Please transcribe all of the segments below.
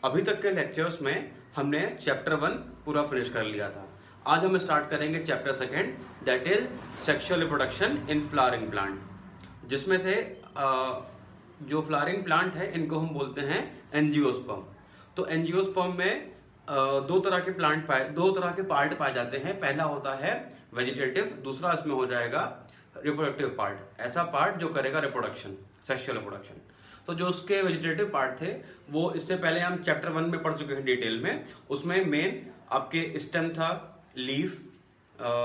अभी तक के लेक्चर्स में हमने चैप्टर 1 पूरा फिनिश कर लिया था। आज हम स्टार्ट करेंगे chapter 2 that is sexual reproduction in flowering plant, जिसमें से जो फ्लावरिंग प्लांट है इनको हम बोलते हैं एंजियोस्पर्म। तो एंजियोस्पर्म में दो तरह के पार्ट पाए जाते हैं। पहला होता है वेजिटेटिव, दूसरा इसमें हो जाएगा रिप्रोडक्टिव पार्ट, ऐसा पार्ट जो करेगा रिप्रोडक्शन, सेक्सुअल रिप्रोडक्शन। तो जो उसके वेजिटेटिव पार्ट थे वो इससे पहले हम चैप्टर 1 में पढ़ चुके हैं डिटेल में। उसमें मेन आपके स्टेम था, लीफ,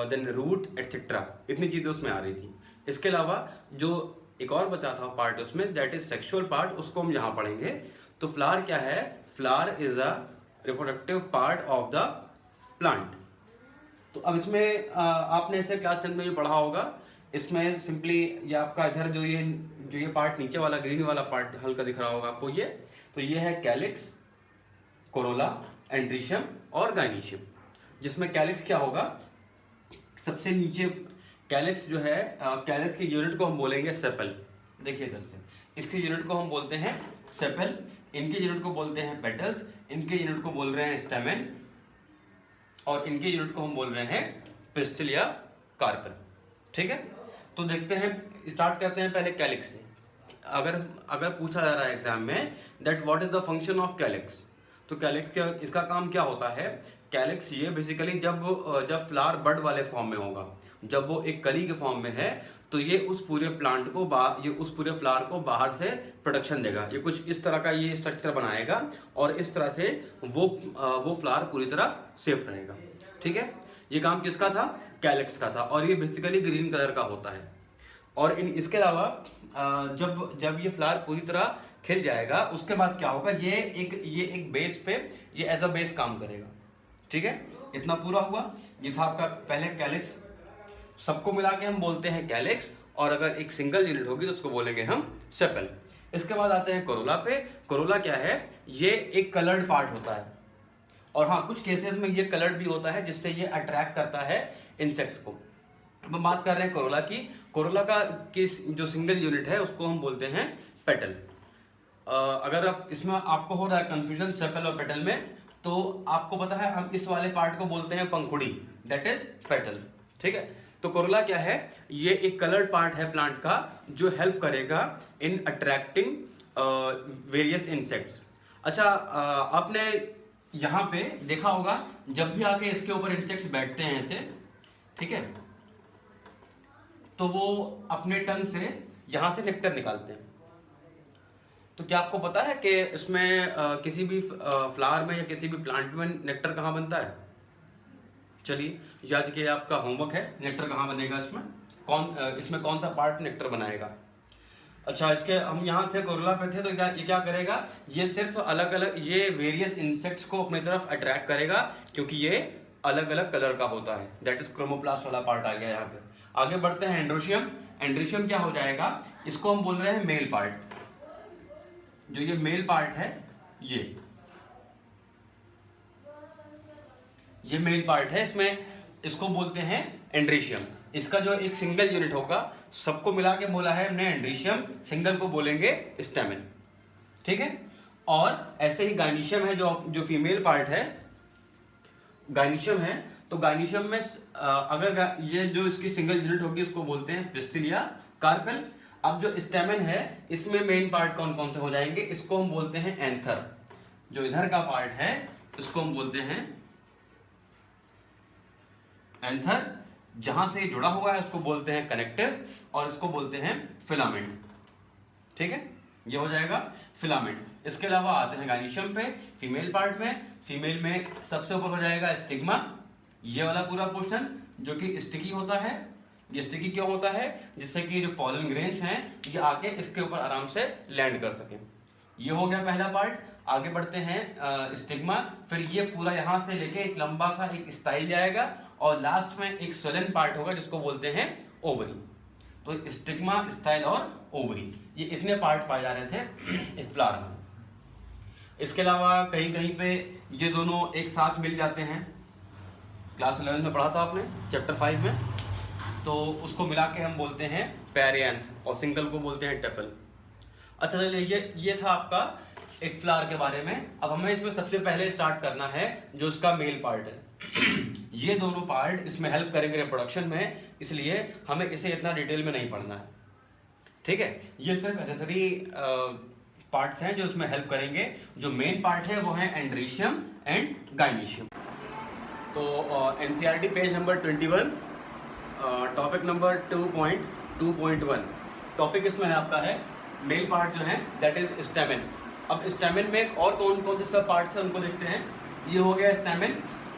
देन रूट एटसेट्रा, इतनी चीजें उसमें आ रही थी। इसके अलावा जो एक और बचा था पार्ट उसमें, दैट इज सेक्सुअल पार्ट, उसको हम यहाँ पढ़ेंगे। तो फ्लावर क्या है? Flower is a reproductive part of the plant. तो अब इसमें आपने इसे क्लास 10 में भी पढ़ा होगा। इसमें सिंपली ये आपका इधर जो ये पार्ट नीचे वाला ग्रीन वाला पार्ट हल्का दिख रहा होगा आपको, तो ये है कैलिक्स, कोरोला, एंड्रीशियम और गाइनीशियम। जिसमें कैलिक्स क्या होगा? सबसे नीचे कैलिक्स जो है, कैलिक्स की यूनिट को हम बोलेंगे सेपल। देखिए इधर से, इसकी यूनिट को हम बोलते हैं सेपल, इनके यूनिट को बोलते हैं पेटल्स, इनके यूनिट को बोल रहे हैं स्टेमेन, और इनके यूनिट को हम बोल रहे हैं पिस्टिल या कार्पल। ठीक है, तो देखते हैं, स्टार्ट करते हैं पहले कैलिक्स से। अगर पूछा जा रहा है एग्जाम में that what is the function of calyx, तो कैलिक्स क्या, इसका काम क्या होता है? कैलिक्स ये बेसिकली जब फ्लावर बड वाले फॉर्म में होगा, जब वो एक कली के फॉर्म में है, तो ये उस पूरे प्लांट को उस पूरे फ्लावर को बाहर से प्रोटेक्शन देगा। ये कुछ इस तरह का ये स्ट्रक्चर बनाएगा और इस तरह से वो फ्लावर पूरी तरह सेफ रहेगा। ठीक है, ये काम किसका था? कैलिक्स का था, और ये बेसिकली ग्रीन कलर का होता है। और इसके अलावा जब ये फ्लावर पूरी तरह खिल जाएगा, उसके बाद क्या होगा? ये एक बेस पे, ये एज अ बेस काम करेगा। ठीक है, इतना पूरा हुआ। ये था आपका पहले कैलिक्स, सबको मिला के हम बोलते हैं कैलिक्स, और अगर एक सिंगल यूनिट होगी तो उसको बोलेंगे हम सेपल। इसके बाद आते हैं कोरोला पे। कोरोला क्या है? ये एक कलर्ड पार्ट होता है, और हाँ, कुछ केसेस में ये कलर्ड भी होता है, जिससे ये अट्रैक्ट करता है इंसेक्ट्स को। अब हम बात कर रहे हैं कोरोला की। कोरोला का जो सिंगल यूनिट है उसको हम बोलते हैं पेटल। अगर आप इसमें आपको हो रहा है कंफ्यूजन सेपल और पेटल में, तो आपको पता है हम इस वाले पार्ट को बोलते हैं पंखुड़ी, दैट इज पेटल। ठीक है, तो कोरोला क्या है? ये एक कलर्ड पार्ट है प्लांट का, जो हेल्प करेगा इन अट्रैक्टिंग वेरियस इंसेक्ट्स। अच्छा, आपने यहाँ पे देखा होगा जब भी आके इसके ऊपर इंसेक्ट्स बैठते हैं ऐसे, ठीक है, तो वो अपने टंग से यहां से नेक्टर निकालते हैं। तो क्या आपको पता है कि इसमें किसी भी फ्लावर में या किसी भी प्लांट में नेक्टर कहाँ बनता है? चलिए, ये आज के आपका होमवर्क है, नेक्टर कहाँ बनेगा इसमें कौन सा पार्ट नेक्टर बनाएगा। अच्छा, इसके हम यहाँ थे, कोरोला पे थे, तो ये क्या करेगा? ये सिर्फ अलग अलग ये वेरियस इंसेक्ट्स को अपनी तरफ अट्रैक्ट करेगा, क्योंकि ये अलग अलग कलर का होता है। दैट इज क्रोमोप्लास्ट वाला पार्ट आ गया यहाँ पे। आगे बढ़ते हैं एंड्रोशियम। एंड्रोशियम क्या हो जाएगा? इसको हम बोल रहे हैं मेल पार्ट। जो ये मेल पार्ट है, ये मेल पार्ट है, इसमें इसको बोलते हैं एंड्रीशियम। इसका जो एक सिंगल यूनिट होगा, सबको मिला के बोला है हमने एंड्रीशियम, सिंगल को बोलेंगे स्टेमेन। ठीक है, और ऐसे ही गाइनीशियम है, जो फीमेल पार्ट है, गाइनीशियम है। तो गाइनीशियम में अगर ये जो इसकी सिंगल यूनिट होगी उसको बोलते हैं पिस्टिल या कार्पेल। अब जो स्टेमेन है, इसमें मेन पार्ट कौन कौन से हो जाएंगे? इसको हम बोलते हैं एंथर। जो इधर का पार्ट है इसको हम बोलते हैं एंथर। जहां से जुड़ा हुआ है उसको बोलते हैं कनेक्टिव, और इसको बोलते हैं फिलामेंट। ठीक है, ये हो जाएगा फिलामेंट। इसके अलावा आते हैं गाइनीशियम पे, फीमेल पार्ट में। फीमेल में सबसे ऊपर हो जाएगा स्टिग्मा, ये वाला पूरा पोर्शन जो कि स्टिकी होता है। ये स्टिकी क्यों होता है? जिससे कि जो पॉलन ग्रेन्स हैं ये आके इसके ऊपर आराम से लैंड कर सके। ये हो गया पहला पार्ट। आगे बढ़ते हैं स्टिग्मा, फिर ये पूरा यहां से लेके एक लंबा सा एक स्टाइल जाएगा, और लास्ट में एक स्वेलन पार्ट होगा जिसको बोलते हैं ओवरी। तो स्टिग्मा, स्टाइल और ओवरी, ये इतने पार्ट पाए जा रहे थे एक फ्लावर में। इसके अलावा कहीं कहीं पे ये दोनों एक साथ मिल जाते हैं। क्लास 11 में पढ़ा था आपने, चैप्टर 5 में, तो उसको मिला के हम बोलते हैं पेरियांथ, और सिंगल को बोलते हैं टेपल। अच्छा चलिए, ये था आपका एक फ्लावर के बारे में। अब हमें इसमें सबसे पहले स्टार्ट करना है जो उसका मेल पार्ट है। ये दोनों पार्ट इसमें हेल्प करेंगे रिप्रोडक्शन में, इसलिए हमें इसे इतना डिटेल में नहीं पढ़ना है, ठीक है। ये सिर्फ एसेसरी पार्ट्स हैं जो इसमें हेल्प करेंगे। जो मेन पार्ट है वो है एंड्रीशियम एंड गाइनीशियम। तो NCERT page number 21, topic number 2.2.1, topic इसमें है आपका है मेल पार्ट जो है दैट इज स्टेमेन। अब स्टेमेन में और कौन कौन से सब पार्ट्स हैं उनको देखते हैं। ये हो गया स्टेमेन,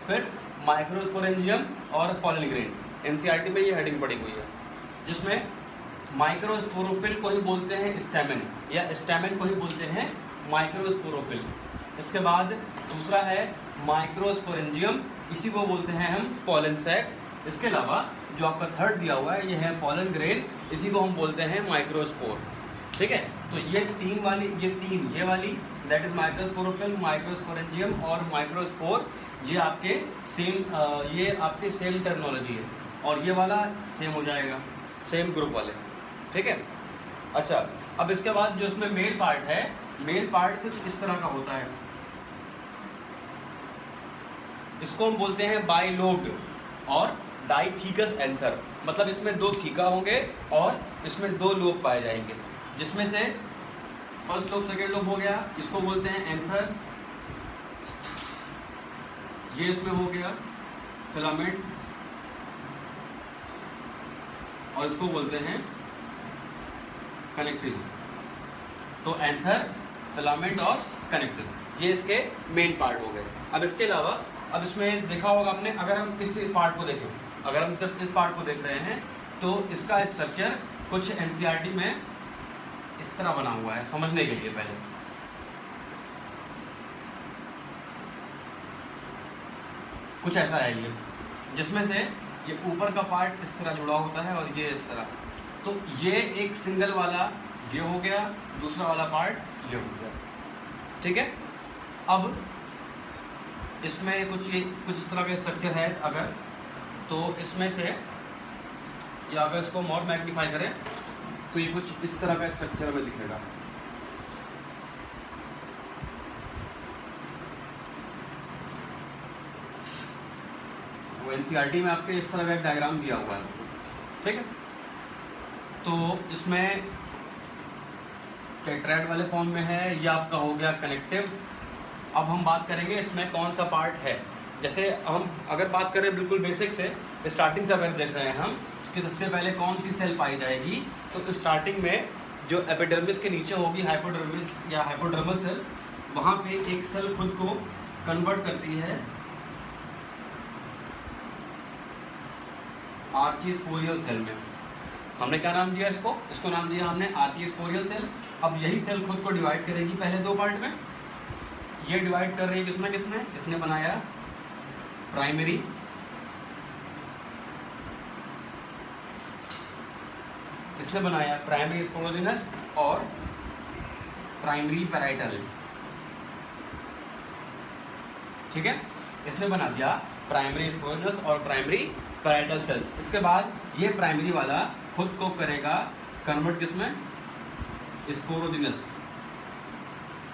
फिर माइक्रोस्पोरेंजियम और पॉलन ग्रेन। एनसीईआरटी में ये हेडिंग पड़ी हुई है, जिसमें माइक्रोस्पोरोफिल को ही बोलते हैं स्टेमेन, या स्टेमेन को ही बोलते हैं माइक्रोस्पोरोफिल। इसके बाद दूसरा है माइक्रोस्पोरेंजियम, इसी को बोलते हैं हम पॉलन सैक। इसके अलावा जो आपका थर्ड दिया हुआ है ये है पॉलन ग्रेन, इसी को हम बोलते हैं माइक्रोस्पोर, ठीक है। तो ये तीन वाली, ये वाली दैट इज माइक्रोस्पोरोफिल, माइक्रोस्पोरेंजियम और माइक्रोस्पोर, ये आपके सेम टर्मिनोलॉजी है, और ये वाला सेम हो जाएगा, सेम ग्रुप वाले, ठीक है। अच्छा, अब इसके बाद जो इसमें मेल पार्ट है, मेल पार्ट कुछ इस तरह का होता है, इसको हम बोलते हैं बाइलोब्ड और डाइथीकस एंथर। मतलब इसमें 2 थीका होंगे और इसमें 2 लोब पाए जाएंगे, जिसमें से फर्स्ट लोब सेकेंड लोब हो गया, इसको बोलते हैं एंथर। ये इसमें हो गया फिलामेंट, और इसको बोलते हैं कनेक्टिव। तो एंथर, फिलामेंट और कनेक्टिव, ये इसके मेन पार्ट हो गए। अब इसके अलावा, अब इसमें देखा होगा आपने, अगर हम इस पार्ट को देखें, अगर हम सिर्फ इस पार्ट को देख रहे हैं तो इसका स्ट्रक्चर कुछ एनसीईआरटी में इस तरह बना हुआ है, समझने के लिए पहले। कुछ ऐसा है ये, जिसमें से ये ऊपर का पार्ट इस तरह जुड़ा होता है और ये इस तरह। तो ये एक सिंगल वाला ये हो गया, दूसरा वाला पार्ट ये हो गया, ठीक है। अब इसमें कुछ इस तरह का स्ट्रक्चर है, अगर तो इसमें से, या अगर इसको और मैग्नीफाई करें तो ये कुछ इस तरह का स्ट्रक्चर हमें दिखेगा। वो एनसीईआरटी में आपके इस तरह का एक डायग्राम दिया हुआ है, ठीक है। तो इसमें टेट्राएड वाले फॉर्म में है, ये आपका हो गया कनेक्टिव। अब हम बात करेंगे इसमें कौन सा पार्ट है। जैसे हम अगर बात करें बिल्कुल बेसिक से, स्टार्टिंग से अगर देख रहे हैं हम कि सबसे पहले कौन सी सेल पाई जाएगी, तो स्टार्टिंग में जो एपिडर्मिस के नीचे होगी हाइपोडर्मिस या हाइपोडर्मल सेल, वहाँ पे एक सेल खुद को कन्वर्ट करती है आर्चीस्पोरियल सेल में। हमने क्या नाम दिया इसको नाम दिया हमने आर्चीस्पोरियल सेल। अब यही सेल खुद को डिवाइड करेगी पहले 2 पार्ट में। ये डिवाइड कर रही है किसमें, इसने बनाया प्राइमरी, इसने बनाया प्राइमरी स्पोरोजिनस और प्राइमरी पैराइटल, ठीक है। इसने बना दिया प्राइमरी स्पोरोजिनस और प्राइमरी पैराइटल सेल्स। इसके बाद ये प्राइमरी वाला खुद को करेगा कन्वर्ट किसमें, स्पोरोजिनस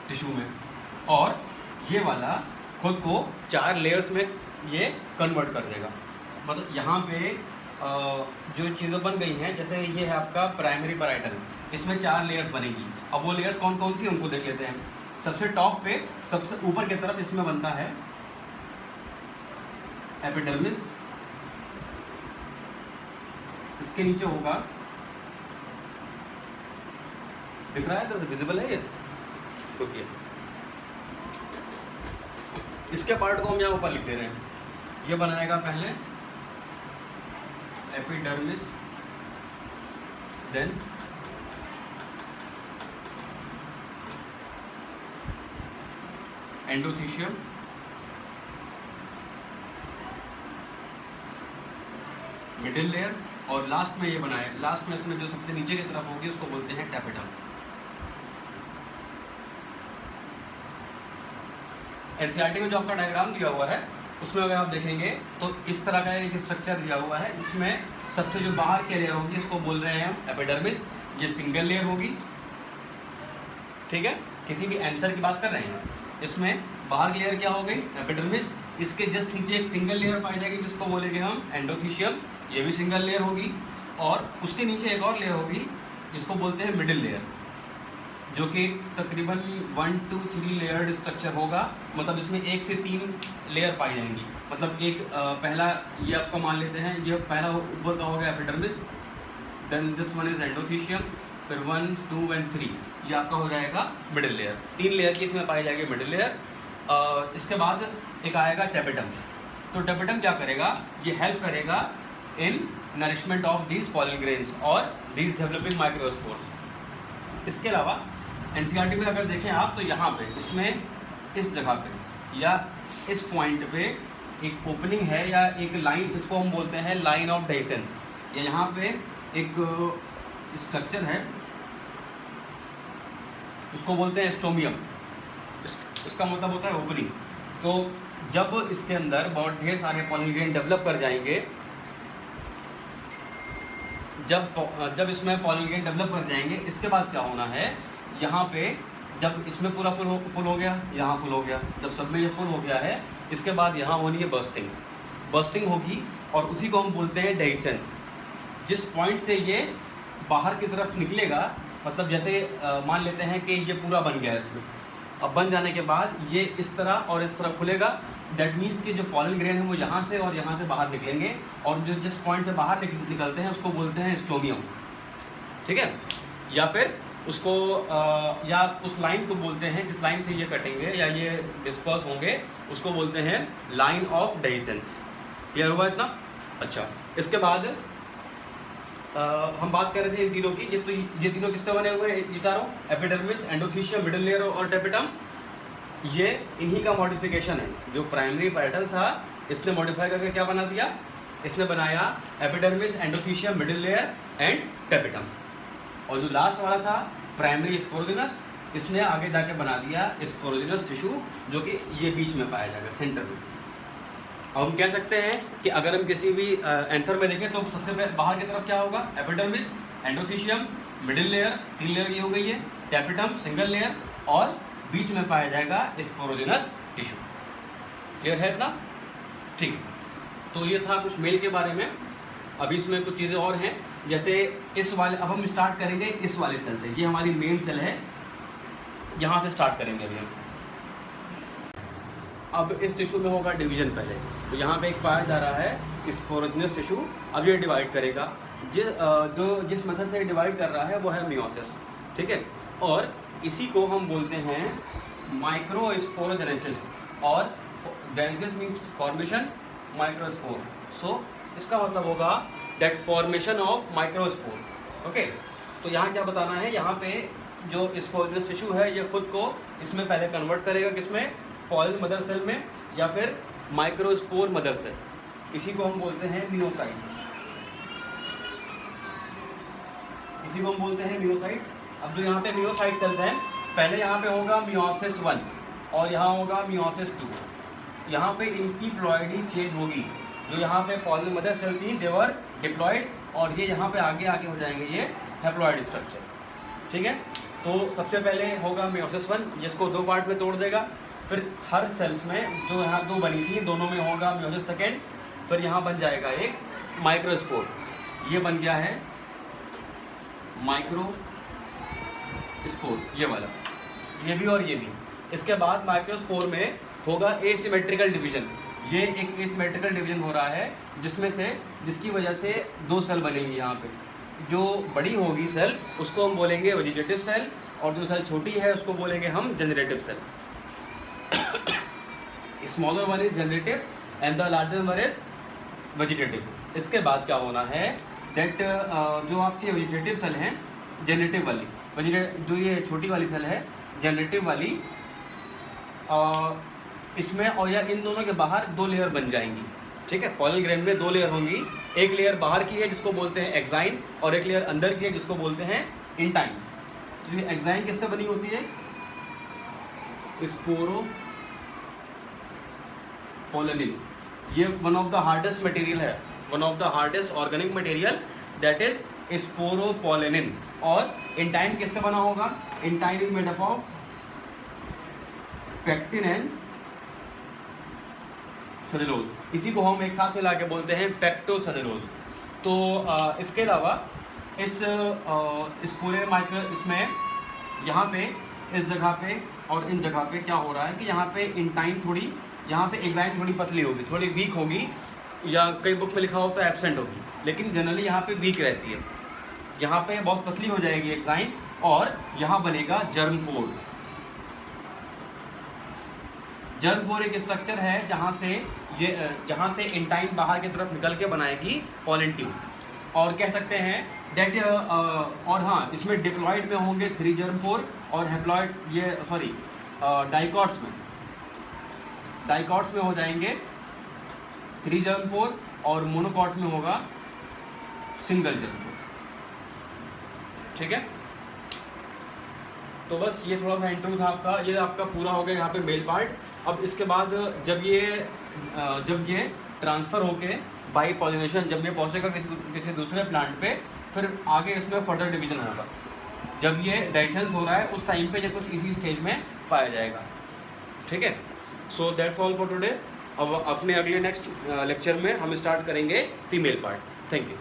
टिश्यू में, और ये वाला खुद को 4 लेयर्स में ये कन्वर्ट कर देगा। मतलब यहाँ पे जो चीज़ें बन गई हैं, जैसे ये है आपका प्राइमरी पैराइटल, इसमें 4 लेयर्स बनेगी। अब वो लेयर्स कौन कौन सी उनको देख लेते हैं। सबसे टॉप पे, सबसे ऊपर की तरफ इसमें बनता है एपिडर्मिस, इसके नीचे होगा, दिख रहा है तो विजिबल है ये, तो ये इसके पार्ट को हम यहाँ ऊपर लिख दे रहे हैं। ये बनाएगा पहले epidermis, then endothecium, middle layer, और लास्ट में ये बनाए, लास्ट में इसमें जो सबसे नीचे की तरफ होगी उसको बोलते हैं टैपेटम। एनसीईआरटी में जो आपका डायग्राम दिया हुआ है उसमें अगर आप देखेंगे तो इस तरह का एक स्ट्रक्चर दिया हुआ है। इसमें सबसे जो बाहर की लेयर होगी इसको बोल रहे हैं हम एपिडर्मिस, ये सिंगल लेयर होगी, ठीक है। किसी भी एंथर की बात कर रहे हैं, इसमें बाहर की लेयर क्या हो गई, एपिडर्मिस, इसके जस्ट नीचे एक सिंगल लेयर पाई जाएगी जिसको बोलेंगे हम एंडोथीशियम, ये भी सिंगल लेयर होगी, और उसके नीचे एक और लेयर होगी जिसको बोलते हैं मिडिल लेयर, जो कि तकरीबन 1 2 3 लेयर्ड स्ट्रक्चर होगा, मतलब इसमें 1 से 3 लेयर पाई जाएंगी। मतलब एक पहला ये आपका मान लेते हैं, ये पहला ऊपर का हो गया epidermis, then this one is endothecium, फिर 1 2 एंड 3 ये आपका हो जाएगा मिडिल लेयर। 3 लेयर की इसमें पाई जाएगी मिडिल लेयर। इसके बाद एक आएगा टेपिटम। तो टेपिटम क्या करेगा, ये हेल्प करेगा in nourishment of these pollen grains और दीज डेवलपिंग माइक्रोस्पोर्स। इसके अलावा एनसीईआरटी में अगर देखें आप तो यहाँ पे इसमें इस जगह पे या इस पॉइंट पे एक ओपनिंग है या एक लाइन, इसको हम बोलते हैं लाइन ऑफ डेसेंस, या यहाँ पे एक स्ट्रक्चर है उसको बोलते हैं स्टोमियम, इसका मतलब होता है ओपनिंग। तो जब इसके अंदर बहुत ढेर सारे पॉलन ग्रेन डेवलप कर जाएंगे, जब इसमें पॉलन ग्रेन डेवलप कर जाएंगे, इसके बाद क्या होना है, यहाँ पे जब इसमें पूरा फुल हो गया, यहाँ फुल हो गया, जब सब में ये फुल हो गया है, इसके बाद यहाँ होनी है बर्स्टिंग होगी, और उसी को हम बोलते हैं डेसेंस। जिस पॉइंट से ये बाहर की तरफ निकलेगा, मतलब जैसे मान लेते हैं कि ये पूरा बन गया है इसमें, अब बन जाने के बाद ये इस तरह और इस तरह खुलेगा, दैट मीन्स कि जो पॉलन ग्रेन है वो यहाँ से और यहाँ से बाहर निकलेंगे, और जो जिस पॉइंट से बाहर निकलते हैं उसको बोलते हैं स्टोमियम, ठीक है। या फिर उसको या उस लाइन को बोलते हैं जिस लाइन से ये कटेंगे या ये डिस्पर्स होंगे, उसको बोलते हैं लाइन ऑफ डेसेंस। क्लियर हुआ इतना? अच्छा, इसके बाद हम बात कर रहे थे इन तीनों की, ये तीनों किससे बने हुए हैं, ये चारों, एपिडर्मिस, एंडोथीशियम, मिडिल लेयर और टेपिटम, ये इन्हीं का मॉडिफिकेशन है। जो प्राइमरी पैटर्न था इसने मॉडिफाई करके क्या बना दिया, इसने बनाया epidermis, endothecium, middle layer and tapetum. और जो लास्ट वाला था प्राइमरी स्पोरोजिनस, इसने आगे जाके बना दिया स्पोरोजिनस टिश्यू, जो कि ये बीच में पाया जाएगा, सेंटर में। अब हम कह सकते हैं कि अगर हम किसी भी एंथर में देखें तो सबसे बाहर की तरफ क्या होगा, epidermis, endothecium, middle layer, 3 layer की हो गई है, टेपिटम सिंगल लेयर, और बीच में पाया जाएगा स्पोरोजिनस टिश्यू। क्लियर है इतना? ठीक। तो ये था कुछ मेल के बारे में। अभी इसमें कुछ चीज़ें और हैं, जैसे इस वाले, अब हम स्टार्ट करेंगे इस वाले सेल से, ये हमारी मेन सेल है, यहाँ से स्टार्ट करेंगे अभी हम। अब इस टिश्यू में होगा डिवीजन पहले, तो यहाँ पे एक पाया जा रहा है स्पोरोजिनस टिश्यू। अब ये डिवाइड करेगा, जिस मेथड से डिवाइड कर रहा है वो है मियोसिस, ठीक है। और इसी को हम बोलते हैं माइक्रोस्पोरोजेनेसिस, और जेनेसिस मीन्स फॉर्मेशन, माइक्रोस्पोर। सो इसका मतलब होगा that formation of microspore. Okay, तो यहाँ क्या बताना है, यहाँ पे जो स्पोरोजिनस टिश्यू है ये खुद को इसमें पहले कन्वर्ट करेगा, किसमें, पॉलन मदर सेल में या फिर माइक्रोस्पोर मदर सेल। इसी को हम बोलते हैं मियोसाइट्स, इसी को हम बोलते हैं मियोसाइट्स। अब जो यहाँ पे मियोसाइट सेल्स हैं, पहले यहाँ पे होगा मियोसिस 1 और यहाँ होगा मियोसिस 2। यहाँ पे इनकी प्लॉइडी चेंज होगी, जो यहाँ पे पॉलन मदर सेल थी देवर डिप्लॉइड, और ये यहाँ पे आगे आगे हो जाएंगे ये हैप्लॉइड स्ट्रक्चर, ठीक है। तो सबसे पहले होगा मियोसिस 1, जिसको 2 पार्ट में तोड़ देगा। फिर हर सेल्स में जो यहाँ 2 बनी थी, दोनों में होगा मियोसिस सेकेंड। फिर यहाँ बन जाएगा एक माइक्रोस्पोर, ये बन गया है माइक्रोस्पोर, ये वाला, ये भी और ये भी। इसके बाद माइक्रोस्पोर में होगा एसिमेट्रिकल डिवीजन, ये एक एसिमेट्रिकल डिवीजन हो रहा है, जिसकी वजह से 2 सेल बनेंगी यहाँ पे। जो बड़ी होगी सेल उसको हम बोलेंगे वेजिटेटिव सेल, और जो सेल छोटी है उसको बोलेंगे हम generative cell. Smaller one is generative and the larger one is vegetative. इसके बाद क्या होना है, दैट जो आपकी वेजिटेटिव सेल हैं, जनरेटिव वाली, जो ये छोटी वाली सेल है जनरेटिव वाली, इसमें और या इन दोनों के बाहर 2 लेयर बन जाएंगी, ठीक है। पॉलन ग्रेन में 2 लेयर होंगी, एक लेयर बाहर की है जिसको बोलते हैं एक्साइन, और एक लेयर अंदर की है जिसको बोलते हैं इंटाइन। तो ये एक्साइन किससे बनी होती है, स्पोरोपोलिन। ये one of the hardest material है, one of the hardest organic material, that is sporopollenin. और इंटाइन किससे बना होगा, intine is made up of pectin and cellulose, इसी को हम एक साथ मिला के बोलते हैं पेक्टोसेलुलोज। तो इसके अलावा इस पूरे इसमें यहाँ पे इस जगह पे और इन जगह पे क्या हो रहा है कि यहाँ पे इंटाइन थोड़ी, यहाँ पे एग्जाइन थोड़ी पतली होगी, थोड़ी वीक होगी, या कई बुक में लिखा होता है एब्सेंट होगी, लेकिन जनरली यहाँ पे वीक रहती है। यहाँ पे बहुत पतली हो जाएगी एग्जाइन और यहाँ बनेगा जर्म पोर। जर्म पोर एक स्ट्रक्चर है जहाँ से इंटाइन बाहर की तरफ निकल के बनाएगी पॉलन ट्यूब, और कह सकते हैं दैट और हाँ, इसमें डिप्लॉइड में होंगे 3 जर्म पोर और हैप्लॉइड डाइकॉट्स में हो जाएंगे 3 जर्म पोर और मोनोकॉट में होगा सिंगल जर्म पोर। ठीक है, तो बस ये थोड़ा सा इंट्रो था आपका, ये आपका पूरा हो गया यहाँ पे मेल पार्ट। अब इसके बाद जब ये ट्रांसफ़र होके बाई पॉलिनेशन जब ये पहुँचेगा किसी दूसरे प्लांट पे, फिर आगे इसमें फर्दर डिवीजन होगा। जब ये डाइसेंस हो रहा है उस टाइम पे ये कुछ इसी स्टेज में पाया जाएगा। ठीक है, so that's all for today. अब अपने अगले नेक्स्ट लेक्चर में हम स्टार्ट करेंगे फीमेल पार्ट। Thank you.